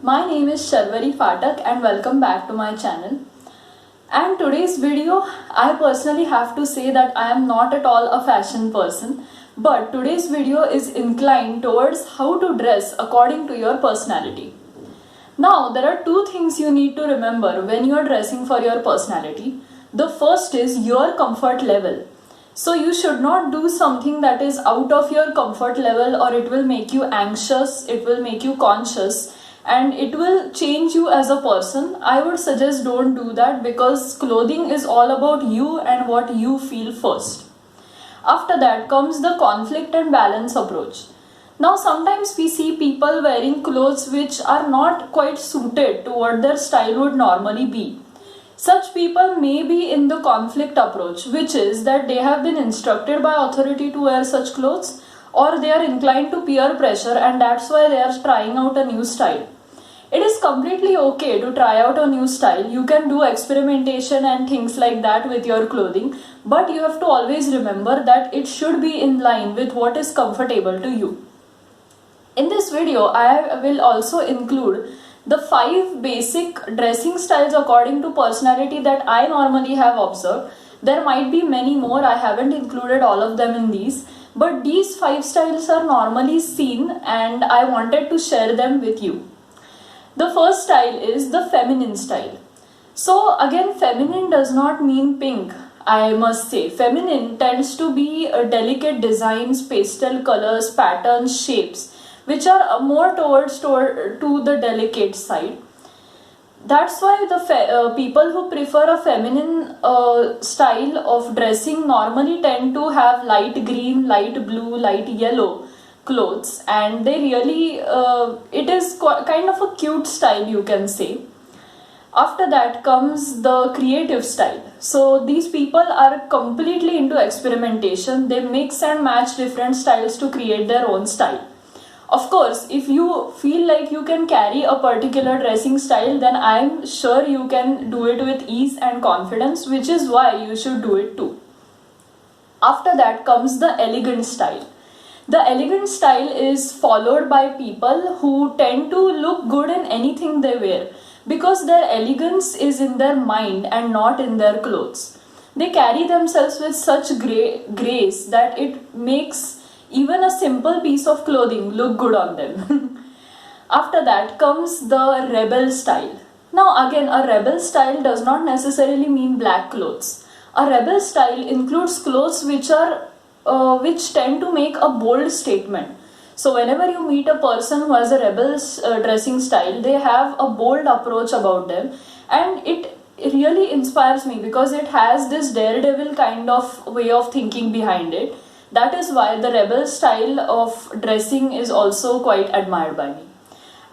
My name is Sharvari Phatak and welcome back to my channel. And today's video, I personally have to say that I am not at all a fashion person, but today's video is inclined towards how to dress according to your personality. Now, there are two things you need to remember when you are dressing for your personality. The first is your comfort level. So you should not do something that is out of your comfort level, or it will make you anxious, it will make you conscious, and it will change you as a person. I would suggest don't do that, because clothing is all about you and what you feel first. After that comes the conflict and balance approach. Now sometimes we see people wearing clothes which are not quite suited to what their style would normally be. Such people may be in the conflict approach, which is that they have been instructed by authority to wear such clothes, or they are inclined to peer pressure and that's why they are trying out a new style. It is completely okay to try out a new style. You can do experimentation and things like that with your clothing, but you have to always remember that it should be in line with what is comfortable to you. In this video, I will also include the 5 basic dressing styles according to personality that I normally have observed. There might be many more, I haven't included all of them in these, but these 5 styles are normally seen and I wanted to share them with you. The first style is the feminine style. So again, feminine does not mean pink, I must say. Feminine tends to be delicate designs, pastel colors, patterns, shapes, which are more towards to the delicate side. That's why the people who prefer a feminine style of dressing normally tend to have light green, light blue, light yellow clothes, and they really it is kind of a cute style, you can say. After that comes the creative style. So these people are completely into experimentation. They mix and match different styles to create their own style. Of course, if you feel like you can carry a particular dressing style, then I'm sure you can do it with ease and confidence, which is why you should do it too. After that comes the elegant style. The elegant style is followed by people who tend to look good in anything they wear, because their elegance is in their mind and not in their clothes. They carry themselves with such grace that it makes even a simple piece of clothing look good on them. After that comes the rebel style. Now again, a rebel style does not necessarily mean black clothes. A rebel style includes clothes which tend to make a bold statement. So whenever you meet a person who has a rebel dressing style, they have a bold approach about them, and it really inspires me because it has this daredevil kind of way of thinking behind it. That is why the rebel style of dressing is also quite admired by me.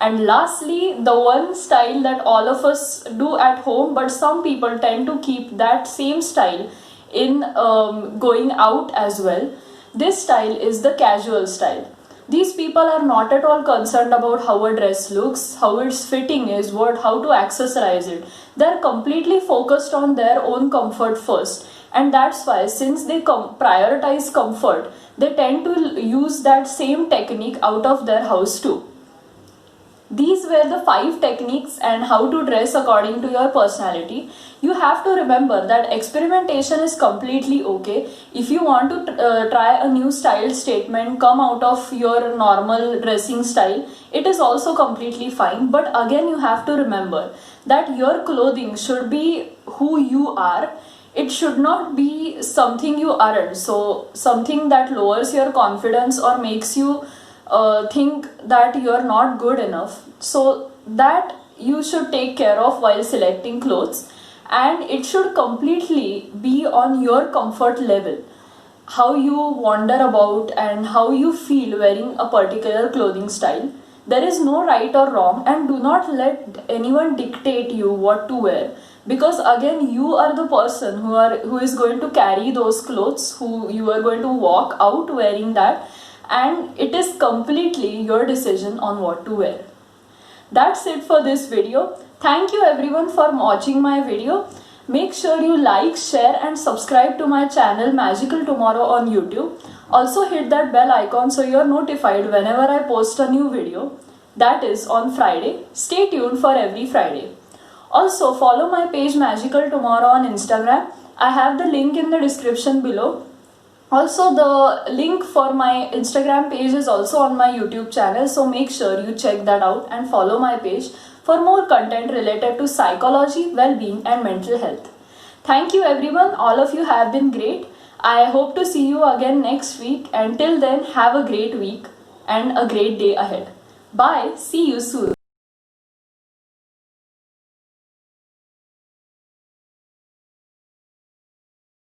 And lastly, the one style that all of us do at home, but some people tend to keep that same style in going out as well. This style is the casual style. These people are not at all concerned about how a dress looks, how its fitting is, how to accessorize it. They are completely focused on their own comfort first. And that's why, since they prioritize comfort, they tend to use that same technique out of their house too. These were the 5 techniques and how to dress according to your personality. You have to remember that experimentation is completely okay. If you want to try a new style statement, come out of your normal dressing style, it is also completely fine. But again, you have to remember that your clothing should be who you are. It should not be something you aren't. So something that lowers your confidence or makes you think that you are not good enough. So that you should take care of while selecting clothes, and it should completely be on your comfort level. How you wander about and how you feel wearing a particular clothing style. There is no right or wrong, and do not let anyone dictate you what to wear, because again, you are the person who is going to carry those clothes, who you are going to walk out wearing that, and it is completely your decision on what to wear. That's it for this video. Thank you everyone for watching my video. Make sure you like, share and subscribe to my channel Magical Tomorrow on YouTube. Also hit that bell icon so you are notified whenever I post a new video. that is on Friday. Stay tuned for every Friday. Also, follow my page Magical Tomorrow on Instagram. I have the link in the description below. Also, the link for my Instagram page is also on my YouTube channel, so make sure you check that out and follow my page for more content related to psychology, well-being and mental health. Thank you everyone, all of you have been great. I hope to see you again next week. Until then, have a great week and a great day ahead. Bye, see you soon.